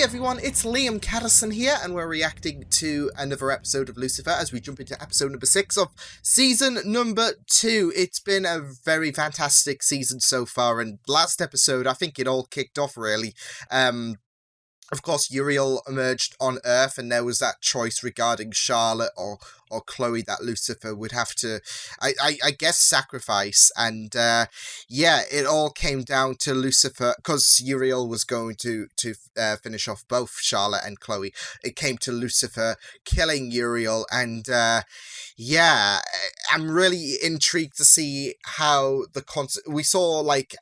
everyone, it's Liam Caddison here, and we're reacting to another episode of Lucifer as we jump into episode number 6 of season number 2. It's been a very fantastic season so far, and last episode, I think it all kicked off really. Of course, Uriel emerged on Earth, and there was that choice regarding Charlotte or Chloe that Lucifer would have to, I guess, sacrifice. And yeah, it all came down to Lucifer, because Uriel was going to finish off both Charlotte and Chloe. It came to Lucifer killing Uriel, and yeah, I'm really intrigued to see how we saw, like,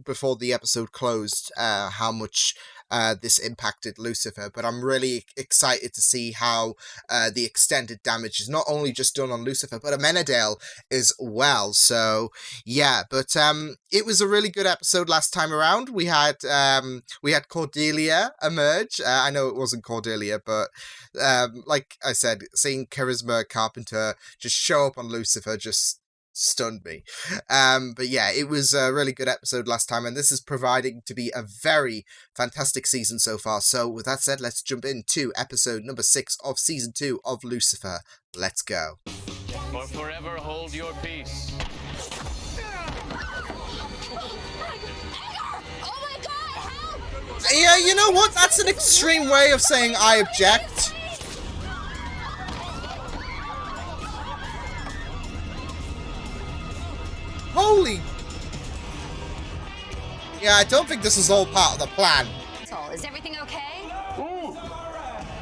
before the episode closed, how much this impacted Lucifer, but I'm really excited to see how the extended damage is not only just done on Lucifer, but Amenadale as well. So yeah, but it was a really good episode last time around. We had Cordelia emerge. I know it wasn't Cordelia, but like I said, seeing Charisma Carpenter just show up on Lucifer just stunned me. But yeah, it was a really good episode last time, and this is providing to be a very fantastic season so far. So with that said, let's jump into episode number 6 of season 2 of Lucifer. Let's go. Or forever hold your peace. Oh my God, help! Yeah, you know what? That's an extreme way of saying I object. Holy! Yeah, I don't think this is all part of the plan. Is everything okay?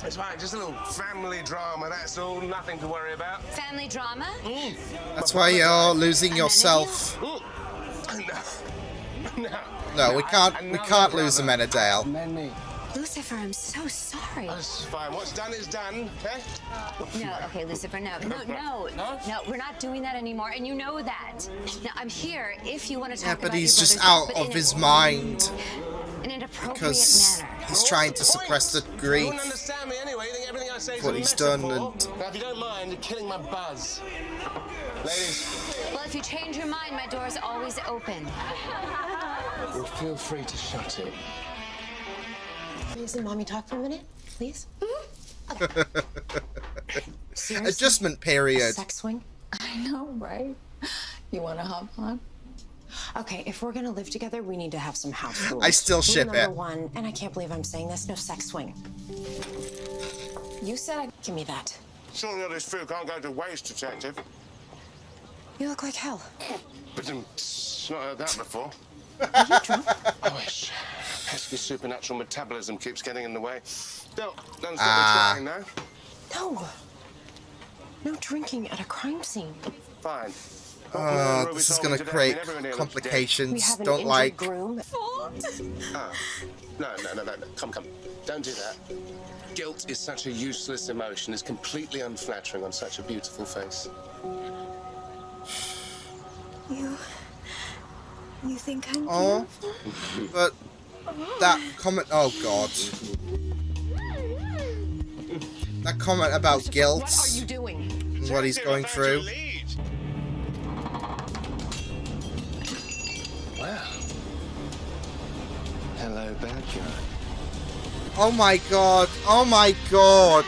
It's fine, just a little family drama, that's all, nothing to worry about. Family drama? That's why you're losing yourself. No, we can't lose Amenadale. Lucifer, I'm so sorry. That's fine, what's done is done, okay? No, okay, Lucifer, no, we're not doing that anymore, and you know that. Now, I'm here if you want to talk Yeah, about but he's your just brother's out death, of but his mind in an appropriate because manner. he's trying to suppress the You grief. wouldn't understand me anyway, you think everything I say is What a he's metaphor. done, and Now, if you don't mind, you're killing my buzz. Ladies, Well, if you change your mind, my door's always open. well, feel free to shut it. Please and mommy talk for a minute, please. Seriously? Adjustment period. Sex swing? I know, right? You want to hop on? Okay, if we're gonna live together, we need to have some house rules. I still Rule ship number it. 1, and I can't believe I'm saying this, no sex swing. You said I'd give me that. Surely all this food can't go to waste, detective. You look like hell. But not heard that before. Are you drunk? I wish. Pesky supernatural metabolism keeps getting in the way. Don't stop me trying, no? No. No drinking at a crime scene. Fine. This is gonna create We complications. have an Don't injured like. groom. No. Come. Don't do that. Guilt is such a useless emotion. It's completely unflattering on such a beautiful face. You think I'm Oh, but that comment. Oh God. That comment about guilt. What are you doing? And what he's going through. Wow. Hello, bad guy. Oh my God. Oh my God.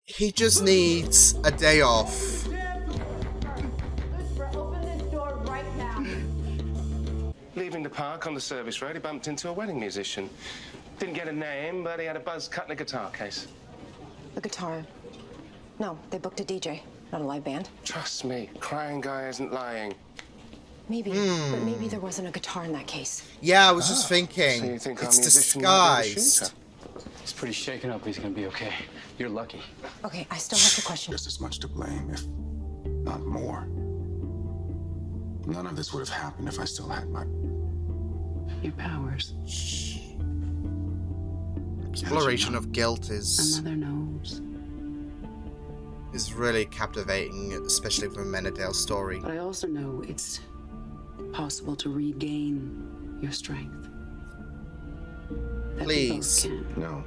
He just needs a day off. Leaving the park on the service road, he bumped into a wedding musician. Didn't get a name, but he had a buzz cut in a guitar case. The guitar. No, they booked a DJ, not a live band. Trust me, crying guy isn't lying. Maybe, but maybe there wasn't a guitar in that case. Yeah, I was just So thinking. you think It's our musician might be the disguised. shooter? He's pretty shaken up. He's gonna be okay. You're lucky. Okay, I still have the question. Just as much to blame, if not more. None of this would have happened if I still had your powers? Exploration of guilt is Another knows. really captivating, especially from Amenadale's story. But I also know it's possible to regain your strength. That we both Please. can. No.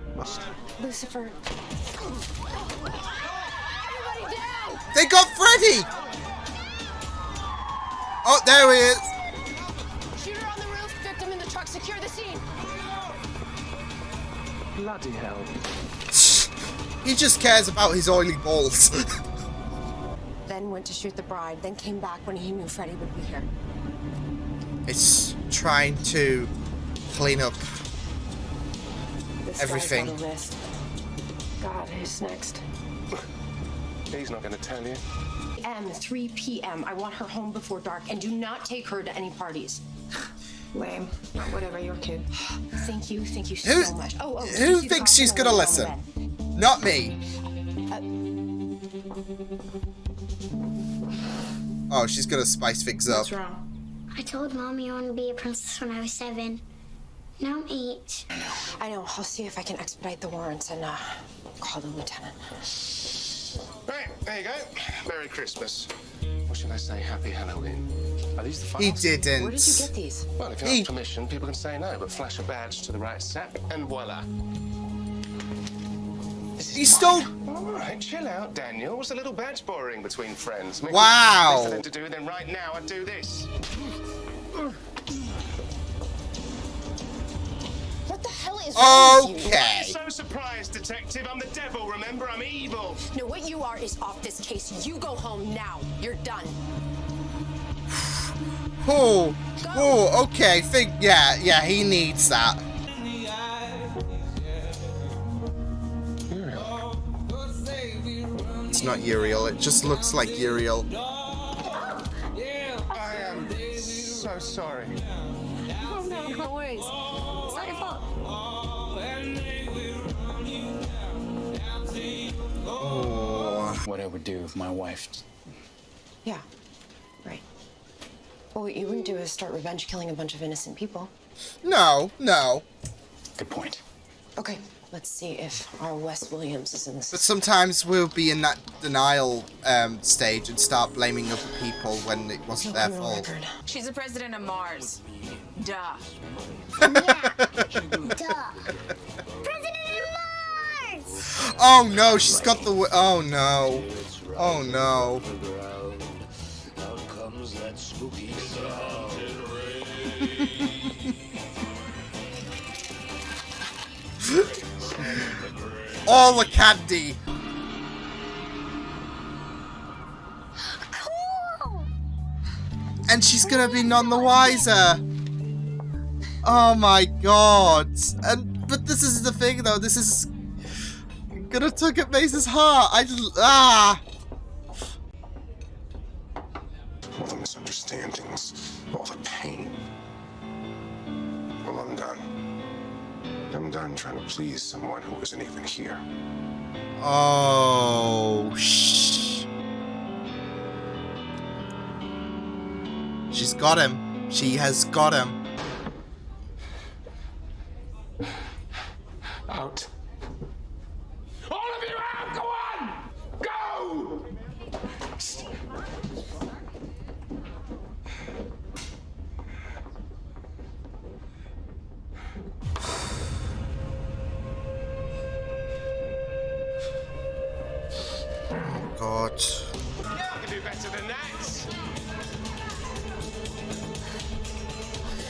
Lucifer. Everybody down! They got Freddy! Oh, there he is! Shoot her on truck. Secure the scene. Bloody hell. He just cares about his oily balls. Then went to shoot the bride. Then came back when he knew Freddie would be here. It's trying to clean up This everything. guy's on the list. God, who's next? He's not going to tell you. 3 p.m. I want her home before dark, and do not take her to any parties. Lame. Whatever, your kid. Thank you Who- so much. Oh, who thinks she's gonna listen? Not me. Oh, she's gonna spice things up. What's wrong? I told Mommy I wanted to be a princess when I was 7. Now I'm 8. I know. I'll see if I can expedite the warrants and call the lieutenant. Right, there you go. Merry Christmas. Or should I say Happy Halloween? Are these the files? He didn't. Where did you get these? Well, if you He- ask permission, people can say no, but flash a badge to the right set, and voila. He stole. All right, chill out, Daniel. What's a little badge borrowing between friends? Make Wow. Nothing to do, then right now I do this. What the hell is wrong with you? Okay. So surprised, detective. I'm the devil, remember? I'm evil. No, what you are is off this case. You go home now. You're done. Oh, okay. Yeah, he needs that. It's not Uriel, it just looks like Uriel. I am so sorry. Oh, no, no worries. It's not your fault. Oh. What I would do if my wife. Yeah, right. Well, what you wouldn't do is start revenge killing a bunch of innocent people. No. Good point. Okay, let's see if our Wes Williams is in this. But sometimes we'll be in that denial stage and start blaming other people when it wasn't their fault. She's the president of Mars. Duh. Duh. President Mars! Oh no, she's got the. Oh no. Oh no. All the candy. Cool! And she's gonna be none the wiser. Oh my god. But this is the thing though, this is gonna tug at Mace's heart. All the misunderstandings, all the pain. Well, I'm done. I'm done trying to please someone who isn't even here. Oh, she's got him. She has got him. Out. All of you out! Go on! Go! God. Yeah, I can do better than that.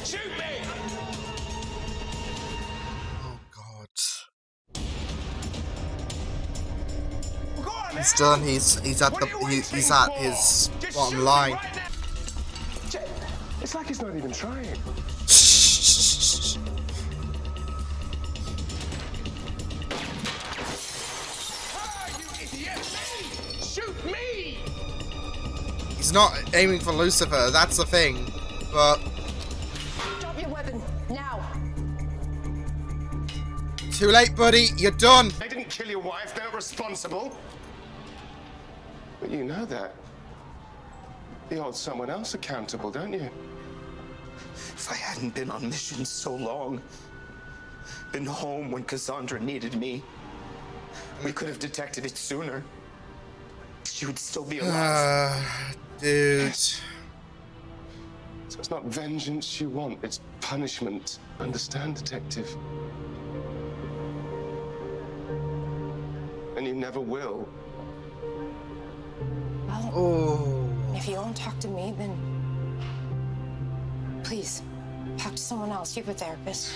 Shoot me! Oh God. Go on, He's now. done. He's at What the are you waiting he's at for? his Just bottom shoot me line. right now. It's like he's not even trying. Ah, you idiot! Shoot me! He's not aiming for Lucifer. That's the thing. But Drop your weapon now. too late, buddy. You're done. They didn't kill your wife. They're not responsible. But you know that. You hold someone else accountable, don't you? If I hadn't been on mission so long, been home when Cassandra needed me, we could have detected it sooner. She would still be alive. Dude. So it's not vengeance you want, it's punishment. Understand, detective? And you never will. Well, Oh. if you won't talk to me, then please talk to someone else. You have a therapist.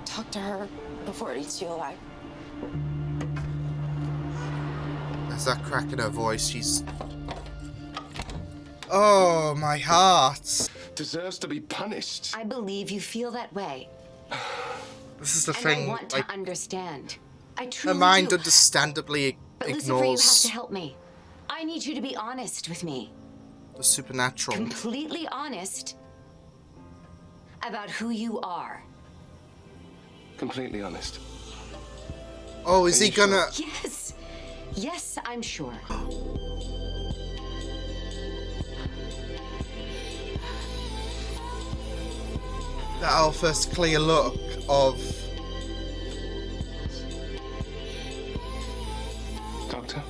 Talk to her before it eats you alive. There's that crack in her voice. She's... Oh, my heart. Deserves to be punished. I believe you feel that way. This is the And thing. I want like, to understand. I her truly mind do. understandably But Lucifer, you have ignores to help me. I need you to be honest with me. the supernatural. Completely honest about who you are. Completely honest. Oh, is Are he you gonna... Yes. Yes, I'm sure. That first clear look of... Doctor?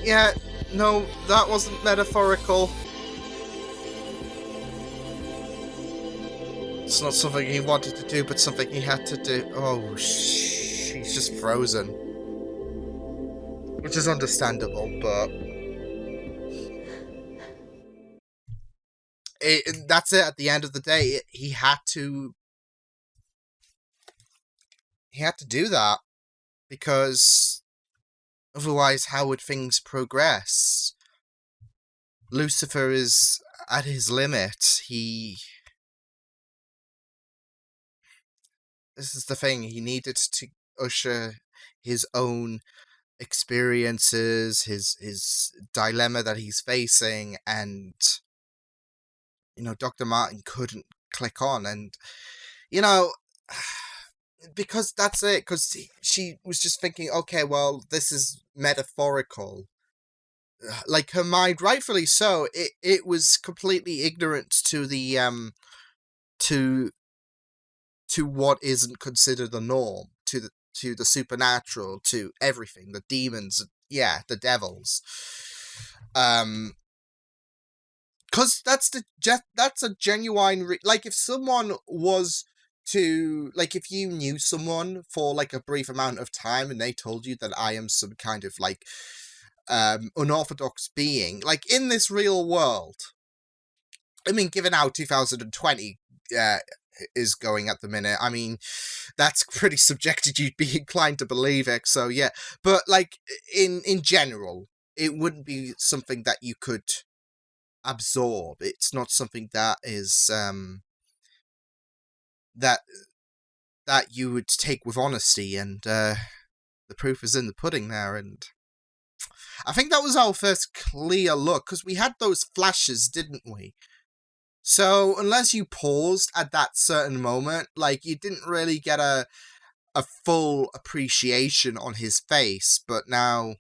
Yeah, no, that wasn't metaphorical. It's not something he wanted to do, but something he had to do. Oh, she's just frozen. Which is understandable, but... that's it, at the end of the day, he had to do that, because otherwise how would things progress? Lucifer is at his limit. This is the thing, he needed to usher his own experiences, his dilemma that he's facing, and Dr. Martin couldn't click on, and because that's it, because she was just thinking, okay, well, this is metaphorical. Like, her mind, rightfully so, it was completely ignorant to the to what isn't considered the norm, to the supernatural, to everything, the demons, yeah, the devils. Because that's a genuine like, if someone was to, like, if you knew someone for like a brief amount of time and they told you that I am some kind of like unorthodox being, like, in this real world, I mean, given how 2020 is going at the minute, I mean, that's pretty subjective. You'd be inclined to believe it, so yeah. But like, in general, it wouldn't be something that you could absorb. It's not something that is that you would take with honesty, and the proof is in the pudding there. And I think that was our first clear look, because we had those flashes, didn't we? So unless you paused at that certain moment, like, you didn't really get a full appreciation on his face, but now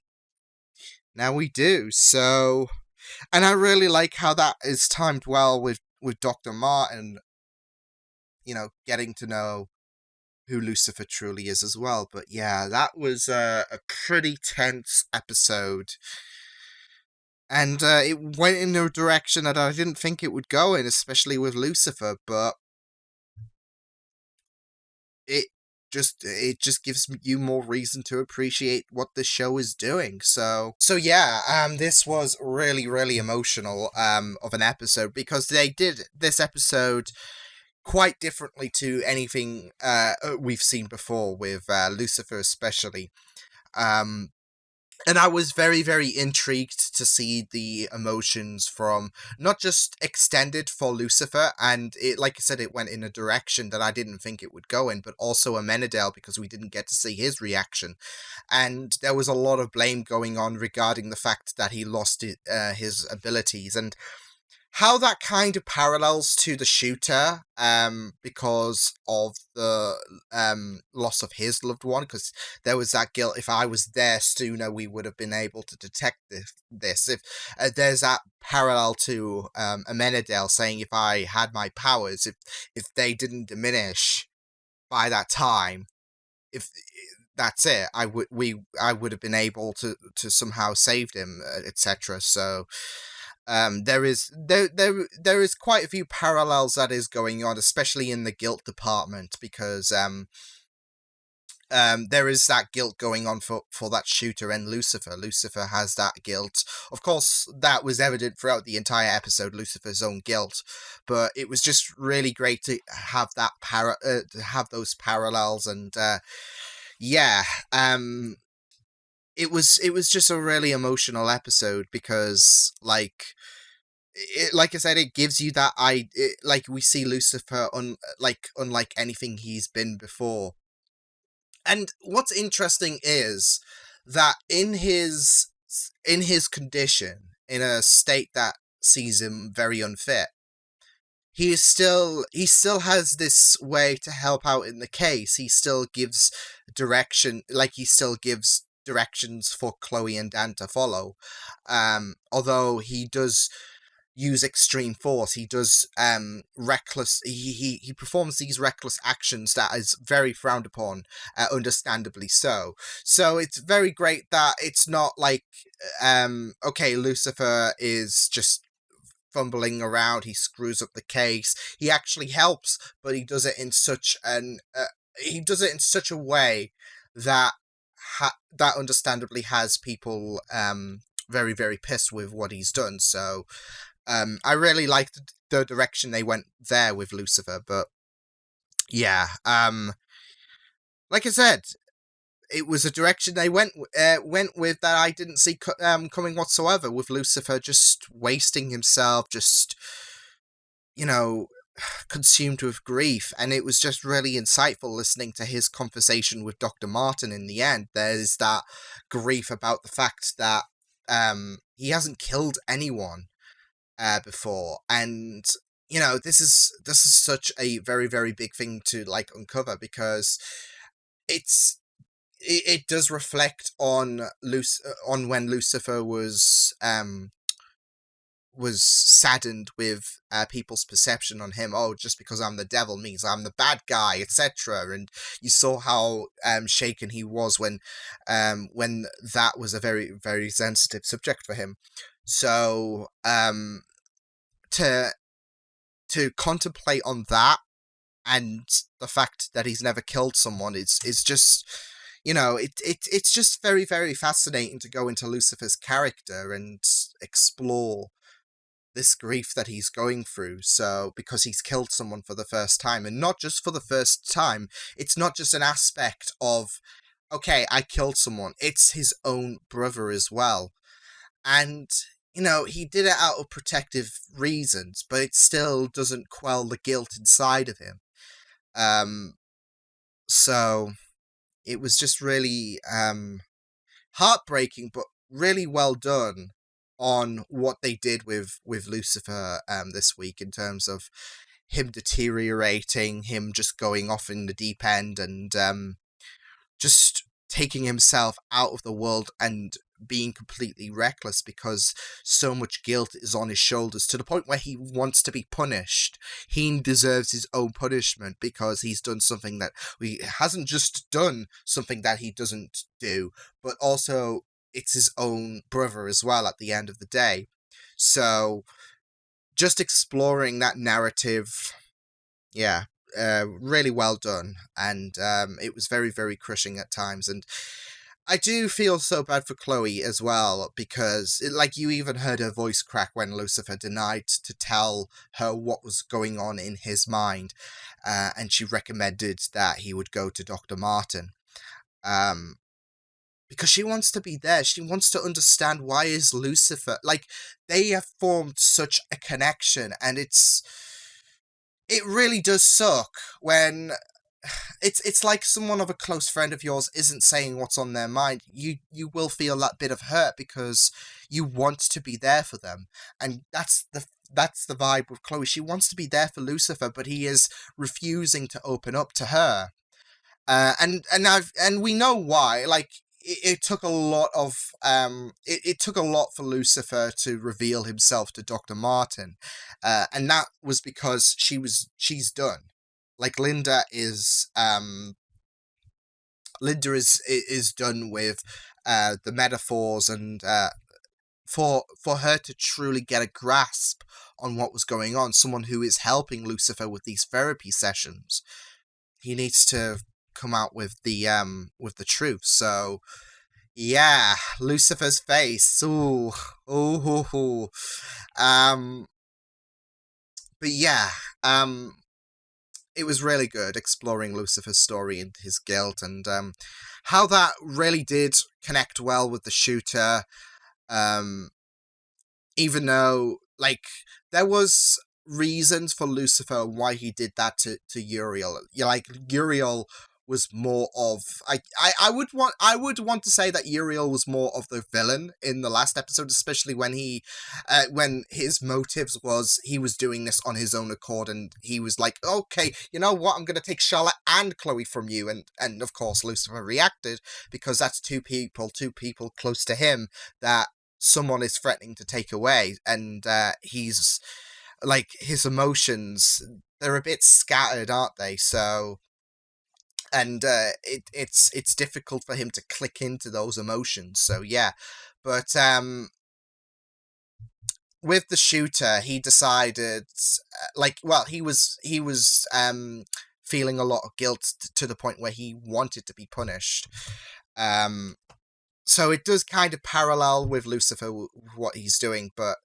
we do. So, and I really like how that is timed well with Dr. Martin, getting to know who Lucifer truly is as well. But yeah, that was a pretty tense episode. And it went in a direction that I didn't think it would go in, especially with Lucifer, but it just gives you more reason to appreciate what the show is doing. So yeah, this was really, really emotional of an episode, because they did this episode quite differently to anything we've seen before with Lucifer especially. And I was very, very intrigued to see the emotions from not just extended for Lucifer, and it, like I said, it went in a direction that I didn't think it would go in, but also Amenadel, because we didn't get to see his reaction. And there was a lot of blame going on regarding the fact that he lost his abilities, and how that kind of parallels to the shooter, because of the loss of his loved one, because there was that guilt. If I was there sooner, we would have been able to detect this. If there's that parallel to Amenadel saying, if I had my powers, if they didn't diminish by that time, if that's it, I would have been able to somehow save him, etc. So. There is quite a few parallels that is going on, especially in the guilt department, because there is that guilt going on for that shooter and Lucifer. Lucifer has that guilt. Of course, that was evident throughout the entire episode, Lucifer's own guilt. But it was just really great to have that to have those parallels, and it was just a really emotional episode because like I said, it gives you that like we see Lucifer unlike anything he's been before. And what's interesting is that in his condition, in a state that sees him very unfit, he still has this way to help out in the case. He still gives directions for Chloe and Dan to follow. Although he does use extreme force, he does reckless. He performs these reckless actions that is very frowned upon, understandably so. So it's very great that it's not like okay, Lucifer is just fumbling around, he screws up the case. He actually helps, but he does it in such a way that that understandably has people very, very pissed with what he's done. So I really liked the direction they went there with Lucifer, but yeah, like I said, it was a direction they went with that I didn't see coming whatsoever, with Lucifer just wasting himself, just, you know, consumed with grief. And it was just really insightful listening to his conversation with Dr. Martin in the end. There's that grief about the fact that he hasn't killed anyone before, and you know, this is such a very, very big thing to like uncover, because it does reflect on when Lucifer was saddened with people's perception on him. Oh, just because I'm the devil means I'm the bad guy, etc. And you saw how shaken he was when that was a very, very sensitive subject for him. So to contemplate on that, and the fact that he's never killed someone is just, you know, it's just very, very fascinating to go into Lucifer's character and explore this grief that he's going through. So because he's killed someone for the first time, and not just for the first time, it's not just an aspect of, okay, I killed someone, it's his own brother as well. And you know, he did it out of protective reasons, but it still doesn't quell the guilt inside of him. So it was just really heartbreaking, but really well done on what they did with Lucifer this week, in terms of him deteriorating, him just going off in the deep end, and just taking himself out of the world and being completely reckless because so much guilt is on his shoulders, to the point where he wants to be punished. He deserves his own punishment because he's done something that he hasn't just done something that he doesn't do, but also it's his own brother as well at the end of the day. So just exploring that narrative, yeah, really well done. And it was very, very crushing at times. And I do feel so bad for Chloe as well, because like, you even heard her voice crack when Lucifer denied to tell her what was going on in his mind, and she recommended that he would go to Dr. Martin, because she wants to be there. She wants to understand, why is Lucifer, like, they have formed such a connection, and it really does suck when it's like someone of a close friend of yours isn't saying what's on their mind. You will feel that bit of hurt because you want to be there for them, and that's the vibe with Chloe. She wants to be there for Lucifer, but he is refusing to open up to her, and we know why. Like, it took a lot of it took a lot for Lucifer to reveal himself to Dr. Martin, and that was because she's done. Like, Linda is done with the metaphors, and for her to truly get a grasp on what was going on, someone who is helping Lucifer with these therapy sessions, he needs to come out with the truth. So yeah, Lucifer's face. Ooh, ooh, ooh, ooh. But yeah, it was really good exploring Lucifer's story and his guilt, and how that really did connect well with the shooter. Even though, like, there was reasons for Lucifer and why he did that to Uriel. Yeah, like, Uriel was more of I would want to say that Uriel was more of the villain in the last episode, especially when when his motives was he was doing this on his own accord, and he was like, okay, you know what, I'm gonna take Charlotte and Chloe from you, and of course Lucifer reacted because that's two people close to him that someone is threatening to take away, and he's like, his emotions, they're a bit scattered, aren't they? So, and it's difficult for him to click into those emotions. So yeah, but with the shooter, he decided, he was feeling a lot of guilt to the point where he wanted to be punished. So it does kind of parallel with Lucifer, what he's doing, but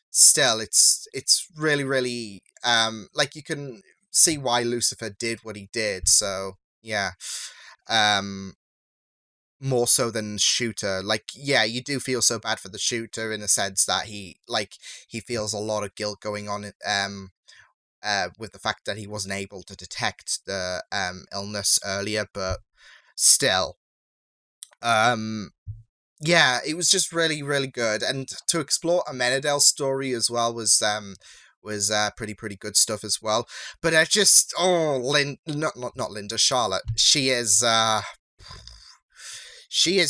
still, it's really, really, like, you can see why Lucifer did what he did. So yeah, more so than shooter. Like, yeah, you do feel so bad for the shooter in a sense that he feels a lot of guilt going on, with the fact that he wasn't able to detect the illness earlier, but still, yeah, it was just really, really good, and to explore Amenadel's story as well was pretty good stuff as well. But I just not Linda, Charlotte. She is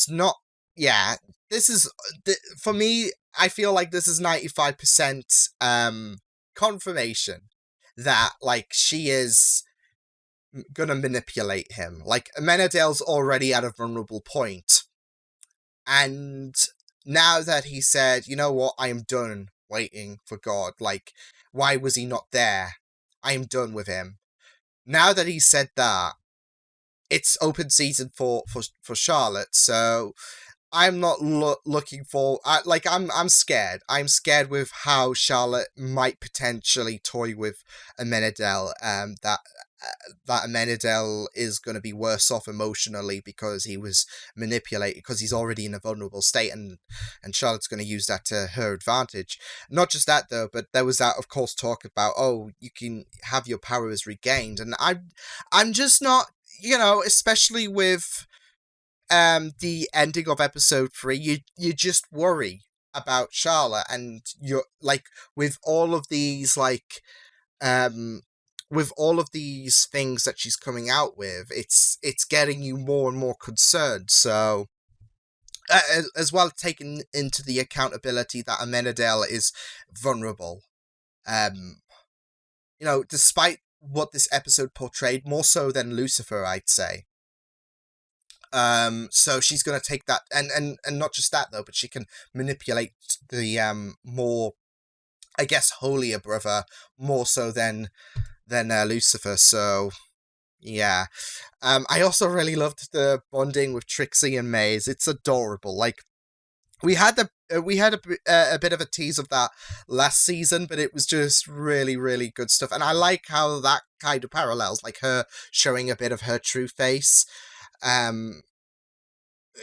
not. Yeah, this is for me. I feel like this is 95% confirmation that, like, she is gonna manipulate him. Like, Amenadel's already at a vulnerable point. And now that he said, you know what, I am done waiting for God. Like, why was he not there? I am done with him. Now that he said that, it's open season for Charlotte. So I'm not looking for. I'm scared. I'm scared with how Charlotte might potentially toy with Amenadel. That Amenadel is going to be worse off emotionally because he was manipulated, because he's already in a vulnerable state, and Charlotte's going to use that to her advantage. Not just that though, but there was that, of course, talk about, oh, you can have your powers regained, and I'm just not, especially with the ending of episode 3, you just worry about Charlotte, and you're like, with all of these things that she's coming out with, it's getting you more and more concerned. So as well, taking into the accountability that Amenadel is vulnerable, despite what this episode portrayed, more so than Lucifer, I'd say. So she's going to take that, and not just that though, but she can manipulate the more, I guess, holier brother more so than Lucifer. So yeah, I also really loved the bonding with Trixie and Maze. It's adorable. Like, we had a bit of a tease of that last season, but it was just really, really good stuff. And I like how that kind of parallels, like, her showing a bit of her true face.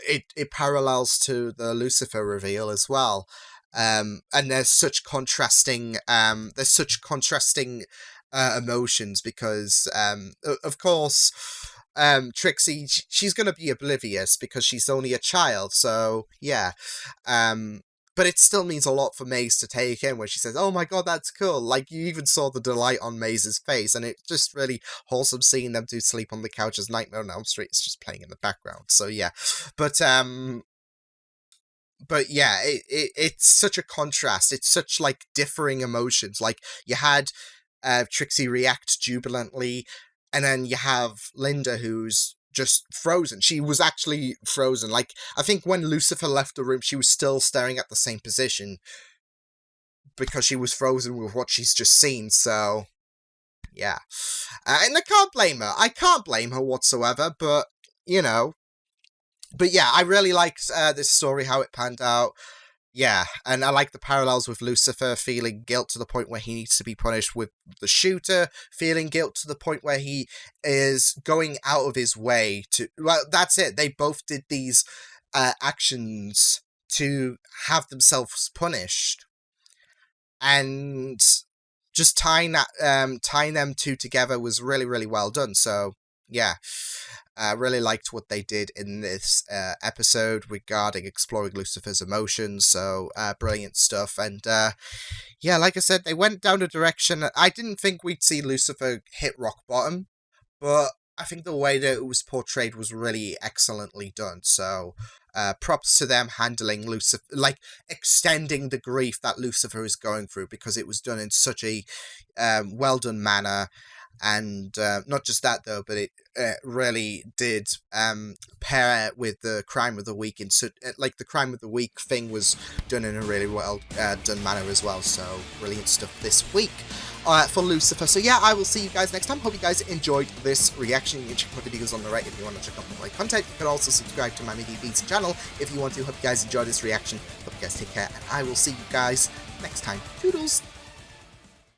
It parallels to the Lucifer reveal as well. And there's such contrasting emotions because, of course, Trixie, she's going to be oblivious because she's only a child, so yeah. But it still means a lot for Maze to take in, where she says, oh my god, that's cool. Like, you even saw the delight on Maze's face, and it's just really wholesome seeing them two sleep on the couch as Nightmare on Elm Street is just playing in the background. So yeah, but yeah, it's such a contrast. It's such, like, differing emotions. Like, you had Trixie react jubilantly, and then you have Linda, who's just frozen. She was actually frozen. Like, I think when Lucifer left the room, she was still staring at the same position because she was frozen with what she's just seen. So yeah. And I can't blame her. I can't blame her whatsoever, but, you know. But yeah, I really liked this story, how it panned out. Yeah, and I like the parallels with Lucifer feeling guilt to the point where he needs to be punished, with the shooter feeling guilt to the point where he is going out of his way to... Well, that's it. They both did these actions to have themselves punished. And just tying them two together was really, really well done. So, yeah. I really liked what they did in this episode regarding exploring Lucifer's emotions. So, brilliant stuff. And, yeah, like I said, they went down a direction. I didn't think we'd see Lucifer hit rock bottom, but I think the way that it was portrayed was really excellently done. So, props to them handling Lucifer, like, extending the grief that Lucifer is going through, because it was done in such a well-done manner. And not just that, though, but it really did pair with the Crime of the Week. And so, like, the Crime of the Week thing was done in a really well done manner as well. So, brilliant stuff this week for Lucifer. So, yeah, I will see you guys next time. Hope you guys enjoyed this reaction. You can check my videos on the right if you want to check out my content. You can also subscribe to my MediaBeats channel if you want to. Hope you guys enjoyed this reaction. Hope you guys take care, and I will see you guys next time. Toodles!